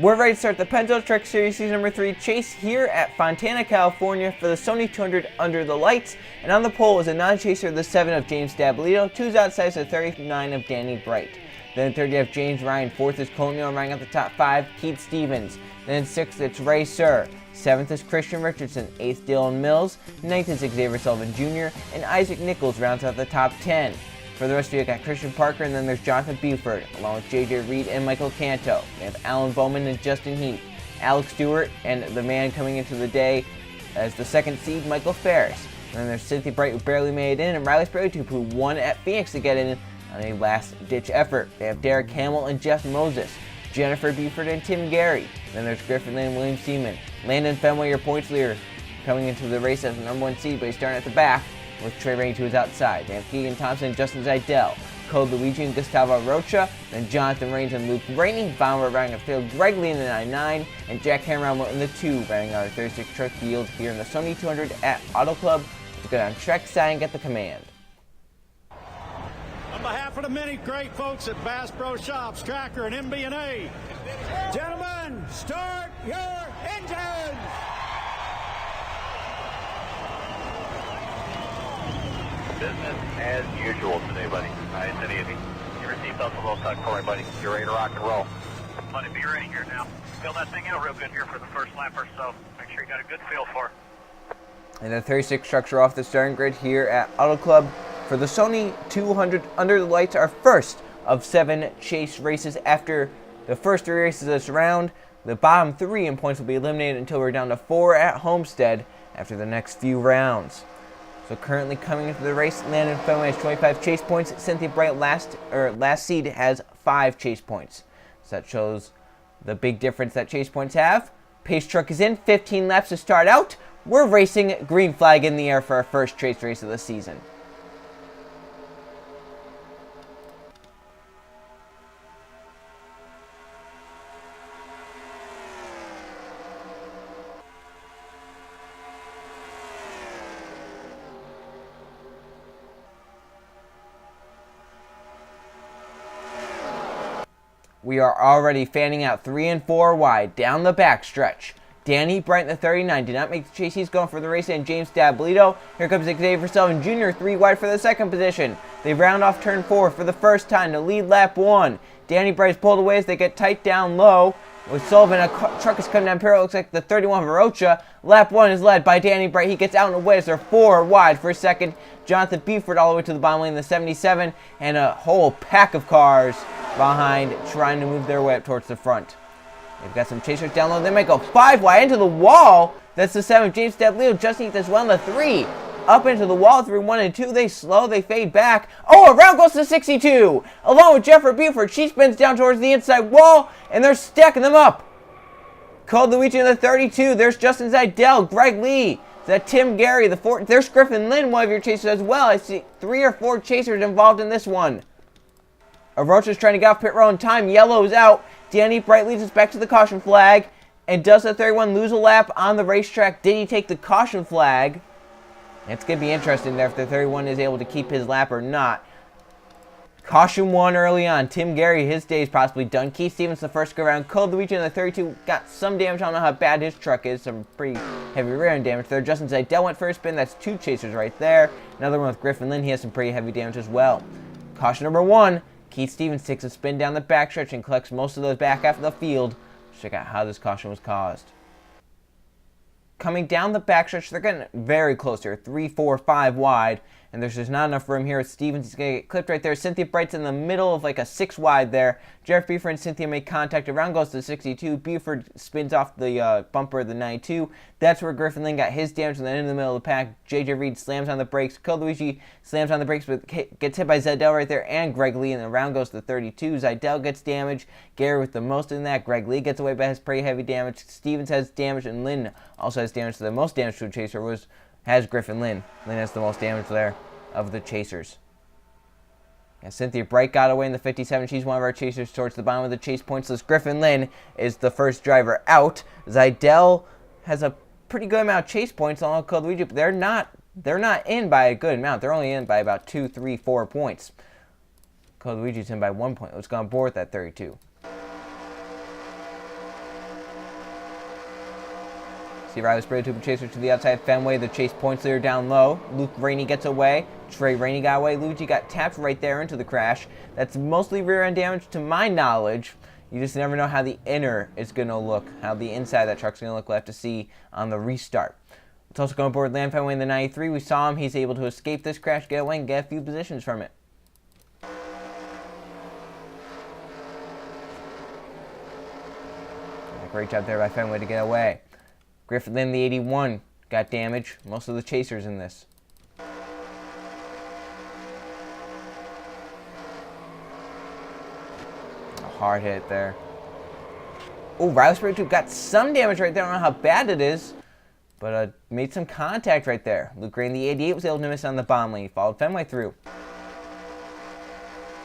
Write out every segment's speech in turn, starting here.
We're ready to start the Pennzoil Truck Series Season number 3 chase here at Fontana, California for the Sony 200 Under the Lights. And on the pole is a non-chaser, the 7 of James Dabolito, 2's outside is the 39 of Danny Bright. Then third you have James Ryan, 4th is Colonial, running out the top 5, Keith Stevens. Then 6th it's Ray Sir, 7th is Christian Richardson, 8th Dylan Mills, 9th is Xavier Sullivan Jr., and Isaac Nichols rounds out the top 10. For the rest of you, got Christian Parker, and then there's Jonathan Buford, along with J.J. Reed and Michael Canto. We have Alan Bowman and Justin Heath, Alex Stewart, and the man coming into the day as the second seed, Michael Ferris. And then there's Cynthia Bright, who barely made it in, and Riley Spraytube, who won at Phoenix to get in on a last-ditch effort. They have Derek Hamill and Jeff Moses, Jennifer Buford and Tim Gary. Then there's Griffin Lynn and William Seaman. Landon Fenway, your points leader, coming into the race as the number 1 seed, but he's starting at the back, with Trey Rainey to his outside. They have Keegan Thompson and Justin Zidell, Code Luigi and Gustavo Rocha, then Jonathan Rains and Luke Rainey, Von running the field, Greg Lee in the 99, and Jack Hammer in the 2, running our 36 truck field here in the Sony 200 at Auto Club. Let's go down track side and get the command. On behalf of the many great folks at Bass Pro Shops, Tracker, and MB&A, gentlemen, start your engines! Business as usual today, buddy. Nice and easy. Your seatbelt's a little tucked for me, buddy. You're ready to rock and roll. Buddy, be ready here now. Feel that thing out real good here for the first lap or so. Make sure you got a good feel for it. And the 36 trucks are off the starting grid here at Auto Club for the Sony 200 Under the Lights, our first of 7 chase races. After the first 3 races of this round, the bottom 3 in points will be eliminated until we're down to 4 at Homestead after the next few rounds. So currently coming into the race, Landon Fenway has 25 chase points. Cynthia Bright, last seed, has 5 chase points. So that shows the big difference that chase points have. Pace truck is in, 15 laps to start out. We're racing green flag in the air for our first chase race of the season. We are already fanning out 3 and 4 wide down the backstretch. Danny Bright in the 39 did not make the chase. He's going for the race, and James Dabolito. Here comes Xavier Sullivan Jr., 3 wide for the second position. They round off turn 4 for the first time to lead lap 1. Danny Bright's pulled away as they get tight down low. With Sullivan, a truck is coming down parallel. Looks like the 31 Varocha. Lap 1 is led by Danny Bright. He gets out and away as they're 4 wide for a second. Jonathan Buford all the way to the bottom lane in the 77, and a whole pack of cars behind trying to move their way up towards the front. They've got some chasers down low. They might go 5 wide into the wall. That's the 7. James Dabolito just needs as well in the 3. Up into the wall through 1 and 2. They slow. They fade back. Oh, around goes to 62. Along with Jennifer Buford. She spins down towards the inside wall, and they're stacking them up. Called Luigi in the 32. There's Justin Zidell. Greg Lee. That Tim Gary. The 4. There's Griffin Lynn, one of your chasers as well. I see 3 or 4 chasers involved in this one. Arocha's trying to get off pit row in time. Yellow's out. Danny Bright leads us back to the caution flag. And does the 31 lose a lap on the racetrack? Did he take the caution flag? It's going to be interesting there if the 31 is able to keep his lap or not. Caution 1 early on. Tim Gary, his day is possibly done. Keith Stevens, the first go around. Code Luigi in the 32 got some damage. I don't know how bad his truck is. Some pretty heavy rear end damage there. Justin Zidell went for a spin. That's 2 chasers right there. Another one with Griffin Lynn. He has some pretty heavy damage as well. Caution number 1. Keith Stevens takes a spin down the backstretch and collects most of those back half of the field. Let's check out how this caution was caused. Coming down the backstretch, they're getting very close here. 3, 4, 5 wide. And there's just not enough room here with Stevens. He's going to get clipped right there. Cynthia Bright's in the middle of like a 6 wide there. Jeff Buford and Cynthia make contact. Around goes to 62. Buford spins off the bumper of the 92. That's where Griffin Lynn got his damage. And then in the middle of the pack, J.J. Reed slams on the brakes. Code Luigi slams on the brakes, but gets hit by Zidell right there and Greg Lee. And around goes to 32. Zidell gets damage. Gary with the most in that. Greg Lee gets away, but has pretty heavy damage. Stevens has damage, and Lynn also has damage. So the most damage to a chaser has Griffin Lynn. Lynn has the most damage there of the chasers. Yeah, Cynthia Bright got away in the 57. She's one of our chasers towards the bottom of the chase points list. Griffin Lynn is the first driver out. Zidell has a pretty good amount of chase points along with Code Luigi, but they're not in by a good amount. They're only in by about 2, 3, 4 points. Code Luigi's in by 1 point. Let's go on board with that 32. See Riley spray tube chaser to the outside. Fenway, the chase points leader down low. Luke Rainey gets away. Trey Rainey got away. Luigi got tapped right there into the crash. That's mostly rear end damage to my knowledge. You just never know how the inner is going to look, how the inside of that truck's going to look. We'll have to see on the restart. Let's also go aboard Land Fenway in the 93. We saw him. He's able to escape this crash, get away, and get a few positions from it. Great job there by Fenway to get away. Griffith in the 81 got damage. Most of the chasers in this. A hard hit there. Oh, Riley Spray Tube got some damage right there. I don't know how bad it is, but made some contact right there. Luke Gray in the 88 was able to miss on the bomb lane. He followed Fenway through.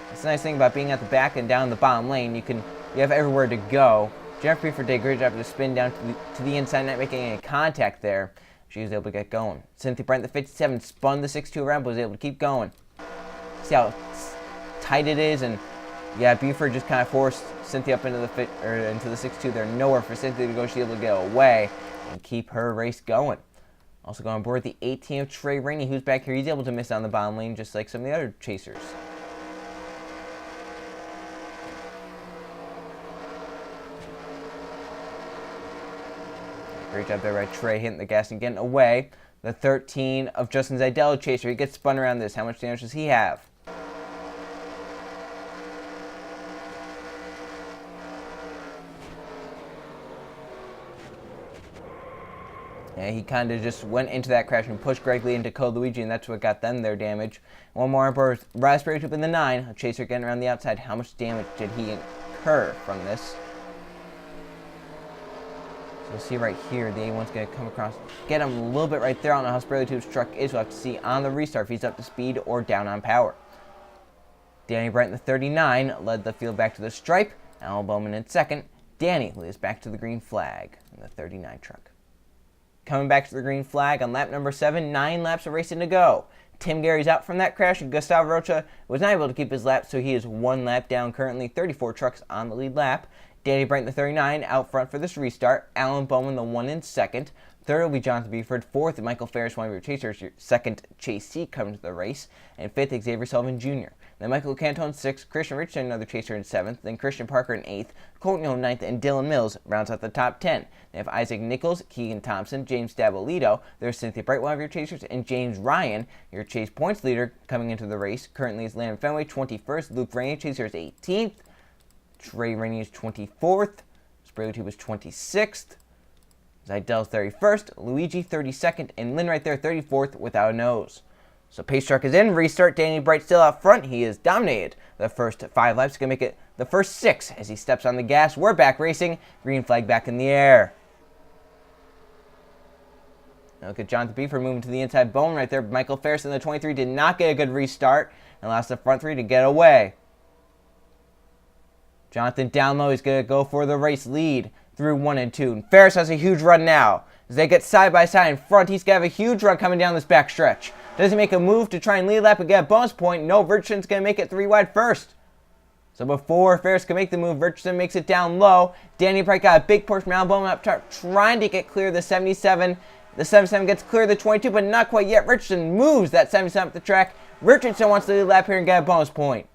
That's the nice thing about being at the back and down the bottom lane. You have everywhere to go. Jennifer Prefer did a great job to spin down to the inside, not making any contact there. She was able to get going. Cynthia Brent, the 57, spun the 6-2 around, but was able to keep going. See how tight it is, and yeah, Buford just kind of forced Cynthia up into the 6-2 there. Nowhere for Cynthia to go. She was able to get away and keep her race going. Also going on board the 18 of Trey Rainey, who's back here. He's able to miss on the bottom lane, just like some of the other chasers. Great job there by Trey, hitting the gas and getting away. The 13 of Justin Zidell chaser. He gets spun around this. How much damage does he have? Yeah, he kind of just went into that crash and pushed Greg Lee into Code Luigi, and that's what got them their damage. One more on board Raspberry Tube in the 9. A chaser getting around the outside. How much damage did he incur from this? You'll see right here, the A1's going to come across, get him a little bit right there. I don't know how Sprayley Tube's truck is. We'll have to see on the restart if he's up to speed or down on power. Danny Bright in the 39 led the field back to the stripe. Alan Bowman in second. Danny leads back to the green flag in the 39 truck. Coming back to the green flag on lap number 7, 9 laps of racing to go. Tim Gary's out from that crash, and Gustavo Rocha was not able to keep his lap, so he is 1 lap down currently. 34 trucks on the lead lap. Danny Bright in the 39 out front for this restart. Alan Bowman the 1 in second. Third will be Jonathan Buford. Fourth, Michael Ferris, one of your chasers. Your second chasee comes to the race. And fifth, Xavier Sullivan Jr. Then Michael Cantone 6th. Christian Richardson, another chaser, in 7th. Then Christian Parker in 8th. Colton Young 9th. And Dylan Mills rounds out the top 10. They have Isaac Nichols, Keegan Thompson, James Dabolito. There's Cynthia Bright, one of your chasers. And James Ryan, your chase points leader, coming into the race. Currently is Landon Fenway, 21st. Luke Rainey, chaser, is 18th. Trey Rainey is 24th. Sprayley Tube is 26th. Zidell's 31st. Luigi 32nd. And Lynn right there 34th without a nose. So pace truck is in. Restart. Danny Bright still out front. He has dominated the first 5 laps. Going to make it the first 6 as he steps on the gas. We're back racing. Green flag back in the air. Now look at Jonathan Buford moving to the inside bone right there. Michael Ferris in the 23 did not get a good restart and lost the front 3 to get away. Jonathan down low, he's going to go for the race lead through 1 and 2. And Ferris has a huge run now. As they get side by side in front, he's going to have a huge run coming down this back stretch. Does he make a move to try and lead lap and get a bonus point? No, Richardson's going to make it 3 wide first. So before Ferris can make the move, Richardson makes it down low. Danny Bright got a big push from Alan Bowman up top, trying to get clear of the 77. The 77 gets clear of the 22, but not quite yet. Richardson moves that 77 up the track. Richardson wants to lead lap here and get a bonus point.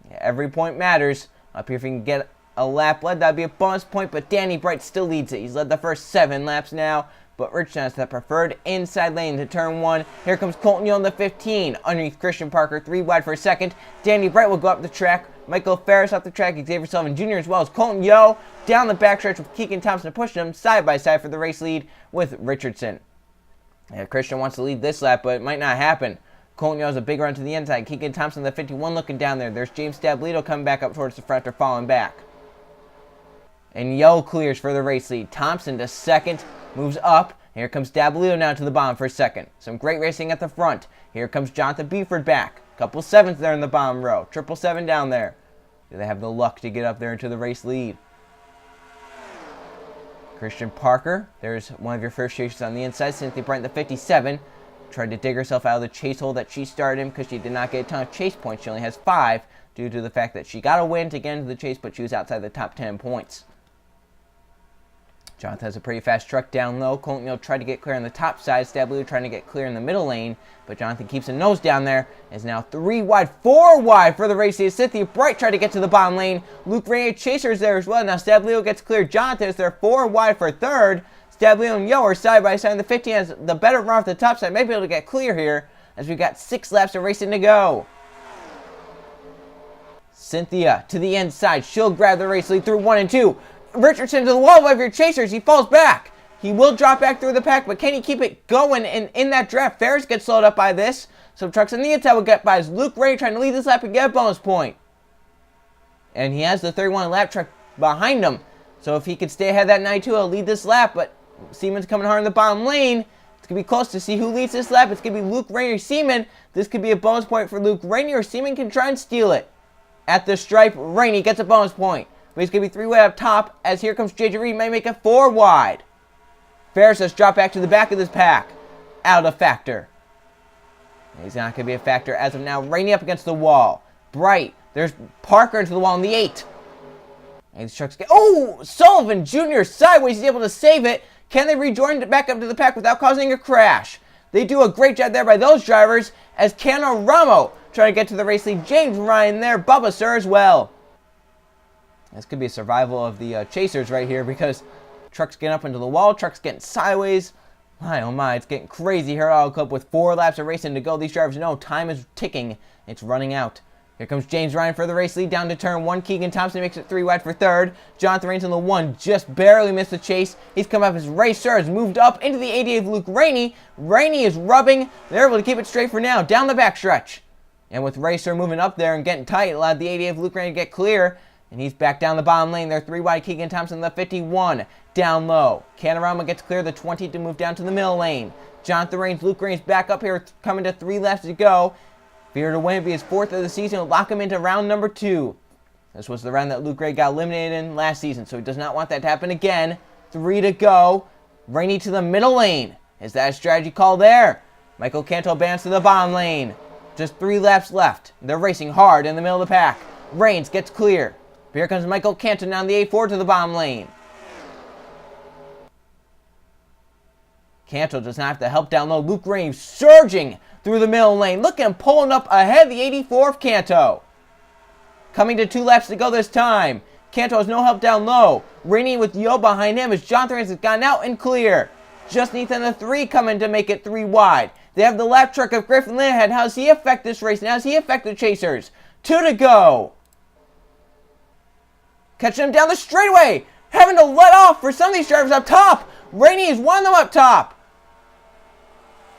Yeah, every point matters. Up here, if he can get a lap led, that'd be a bonus point, but Danny Bright still leads it. He's led the first 7 laps now, but Richardson has that preferred inside lane to turn 1. Here comes Colton Young, the 15, underneath Christian Parker, 3 wide for a second. Danny Bright will go up the track. Michael Ferris up the track, Xavier Sullivan Jr. as well as Colton Young down the backstretch with Keegan Thompson pushing him side by side for the race lead with Richardson. Yeah, Christian wants to lead this lap, but it might not happen. Colton Young has a big run to the inside. Keegan Thompson, the 51, looking down there. There's James Dabolito coming back up towards the front after falling back. And Yo clears for the race lead. Thompson to second, moves up. Here comes Dabolito now to the bottom for second. Some great racing at the front. Here comes Jonathan Buford back. Couple 7s there in the bottom row. 777 down there. Do they have the luck to get up there into the race lead? Christian Parker, there's one of your first chasers on the inside. Cynthia Bright, the 57. Tried to dig herself out of the chase hole that she started in because she did not get a ton of chase points. She only has 5 due to the fact that she got a win to get into the chase, but she was outside the top 10 points. Jonathan has a pretty fast truck down low. Colton tried to get clear on the top side. Stabilo trying to get clear in the middle lane, but Jonathan keeps a nose down there. Is now 3 wide, 4 wide for the race. Cynthia Bright tried to get to the bottom lane. Luke Rainier Chasers there as well. Now Stabilo gets clear. Jonathan is there 4 wide for third. Stabilo and Yo are side by side. The 15 has the better run off the top side. Might be able to get clear here as we've got 6 laps of racing to go. Cynthia to the inside. She'll grab the race lead through 1 and 2. Richardson to the wall of your Chasers. He falls back. He will drop back through the pack, but can he keep it going? And in that draft, Ferris gets slowed up by this. Some trucks on the inside will get by as Luke Ray trying to lead this lap and get a bonus point. And he has the 31 lap truck behind him. So if he could stay ahead of that 92, he'll lead this lap. But Seaman's coming hard in the bottom lane. It's going to be close to see who leads this lap. It's going to be Luke Rainier or Seaman. This could be a bonus point for Luke Rainier, or Seaman can try and steal it. At the stripe, Rainey gets a bonus point. But he's going to be 3 wide up top, as here comes JJ Reed, may make it 4 wide. Ferris has dropped back to the back of this pack. Out of factor. He's not going to be a factor as of now. Rainey up against the wall. Bright. There's Parker into the wall in the 8. And these trucks get... Oh! Sullivan Jr. sideways. He's able to save it. Can they rejoin back up to the pack without causing a crash? They do a great job there by those drivers, as Cano Ramo trying to get to the race lead. James Ryan there. Bubba Sir as well. This could be a survival of the Chasers right here, because trucks getting up into the wall, trucks getting sideways. My, oh my, it's getting crazy here at Auto Club with 4 laps of racing to go. These drivers know time is ticking. It's running out. Here comes James Ryan for the race lead down to turn 1. Keegan Thompson makes it 3 wide for third. Jonathan Raines on the 1 just barely missed the chase. He's come up as Racer has moved up into the 88 of Luke Rainey. Rainey is rubbing. They're able to keep it straight for now. Down the backstretch. And with Racer moving up there and getting tight, it allowed the 88 of Luke Rainey to get clear. And he's back down the bottom lane. They're 3 wide. Keegan Thompson, the 51. Down low. Canorama gets clear. The 20 to move down to the middle lane. Jonathan Raines, Luke Raines back up here, coming to 3 laps to go. Fear to win, be his 4th of the season. Will lock him into round number 2. This was the round that Luke Ray got eliminated in last season, so he does not want that to happen again. 3 to go. Rainey to the middle lane. Is that a strategy call there? Michael Canto bands to the bottom lane. Just 3 laps left. They're racing hard in the middle of the pack. Raines gets clear. Here comes Michael Canton down the A4 to the bottom lane. Canto does not have to help down low. Luke Raines surging through the middle lane. Look at him pulling up ahead the 84 of Canto. Coming to 2 laps to go this time. Canto has no help down low. Rainey with Yo behind him as Jonathan Raines has gone out and clear. Just Nathan the 3 coming to make it 3 wide. They have the lap truck of Griffin Linehead. How does he affect this race? And how does he affect the Chasers? 2 to go. Catching him down the straightaway. Having to let off for some of these drivers up top. Rainey is one of them up top.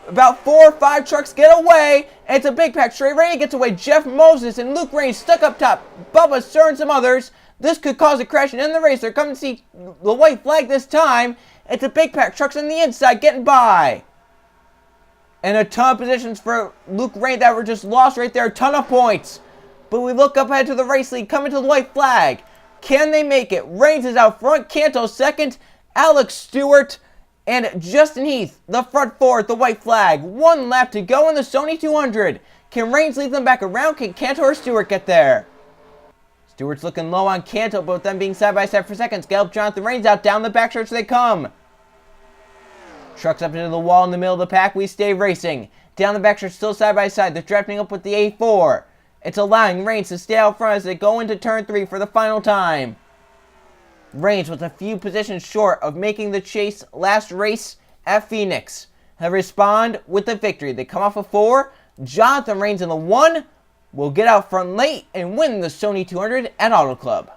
About 4 or 5 trucks get away. And it's a big pack straight. Rainey gets away. Jeff Moses and Luke Raines stuck up top. Bubba Sir and some others. This could cause a crash and end the race. They're coming to see the white flag this time. It's a big pack. Trucks on the inside getting by. And a ton of positions for Luke Raines that were just lost right there. A ton of points. But we look up ahead to the race lead. Coming to the white flag. Can they make it? Raines is out front. Canto second. Alex Stewart and Justin Heath, the front 4 at the white flag. 1 lap to go in the Sony 200. Can Raines lead them back around? Can Canto or Stewart get there? Stewart's looking low on Canto, but with them being side by side for seconds, help Jonathan Raines out. Down the backstretch they come. Trucks up into the wall in the middle of the pack. We stay racing. Down the backstretch, still side by side. They're drafting up with the A4. It's allowing Raines to stay out front as they go into turn 3 for the final time. Raines was a few positions short of making the chase last race at Phoenix. He'll respond with the victory. They come off a 4. Jonathan Raines in the 1 will get out front late and win the Sony 200 at Auto Club.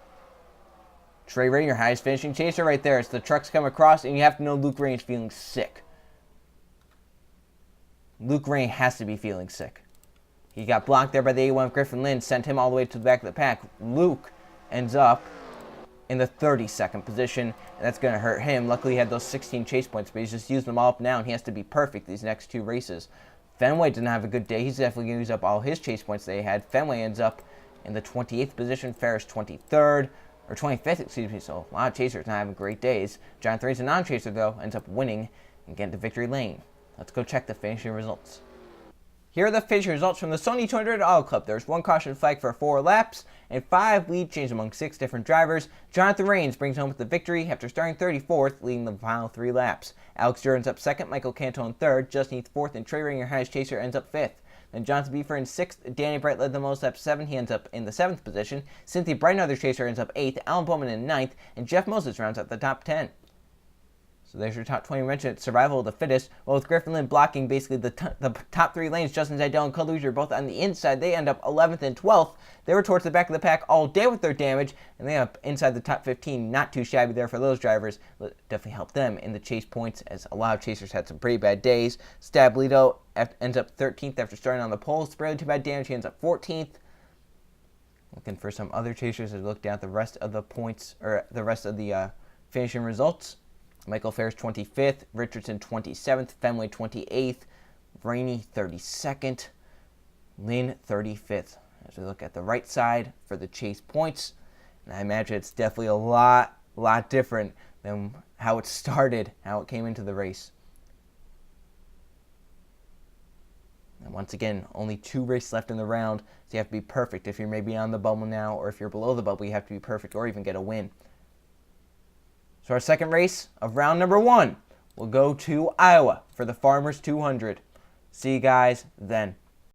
Trey Ray, your highest finishing chaser right there. As the trucks come across, and you have to know Luke Raines feeling sick. Luke Raines has to be feeling sick. He got blocked there by the A1 Griffin Lynn, sent him all the way to the back of the pack. Luke ends up in the 32nd position, and that's going to hurt him. Luckily, he had those 16 chase points, but he's just used them all up now, and he has to be perfect these next 2 races. Fenway didn't have a good day. He's definitely going to use up all his chase points that he had. Fenway ends up in the 28th position. Ferris 23rd, or 25th, excuse me. So a lot of chasers not having great days. Jonathan Raines, a non-chaser, though, ends up winning and getting to victory lane. Let's go check the finishing results. Here are the finishing results from the Sony 200 Auto Club. There's 1 caution flag for 4 laps and 5 lead changes among 6 different drivers. Jonathan Rains brings home with the victory after starting 34th, leading the final 3 laps. Alex Durr ends up 2nd, Michael Canto in 3rd, Justin Heath 4th, and Trey Ringer, highest chaser, ends up 5th. Then Johnson Beefer in 6th, Danny Bright led the most laps 7, he ends up in the 7th position. Cynthia Bright, another chaser, ends up 8th, Alan Bowman in 9th, and Jeff Moses rounds out the top 10. So there's your top 20 mentioned survival of the fittest. Well, with Griffin Lynn blocking basically the top 3 lanes, Justin Zidell and Cole are both on the inside. They end up 11th and 12th. They were towards the back of the pack all day with their damage, and they end up inside the top 15. Not too shabby there for those drivers. Definitely helped them in the chase points, as a lot of chasers had some pretty bad days. Stablito ends up 13th after starting on the pole. It's barely too bad damage. He ends up 14th. Looking for some other chasers as we look down at the rest of the points, or the rest of the finishing results. Michael Ferris 25th, Richardson 27th, Fenway 28th, Rainey 32nd, Lynn 35th. As we look at the right side for the chase points, and I imagine it's definitely a lot different than how it started, how it came into the race. And once again, only 2 races left in the round, so you have to be perfect. If you're maybe on the bubble now, or if you're below the bubble, you have to be perfect or even get a win. So our second race of round number 1 will go to Iowa for the Farmers 200. See you guys then.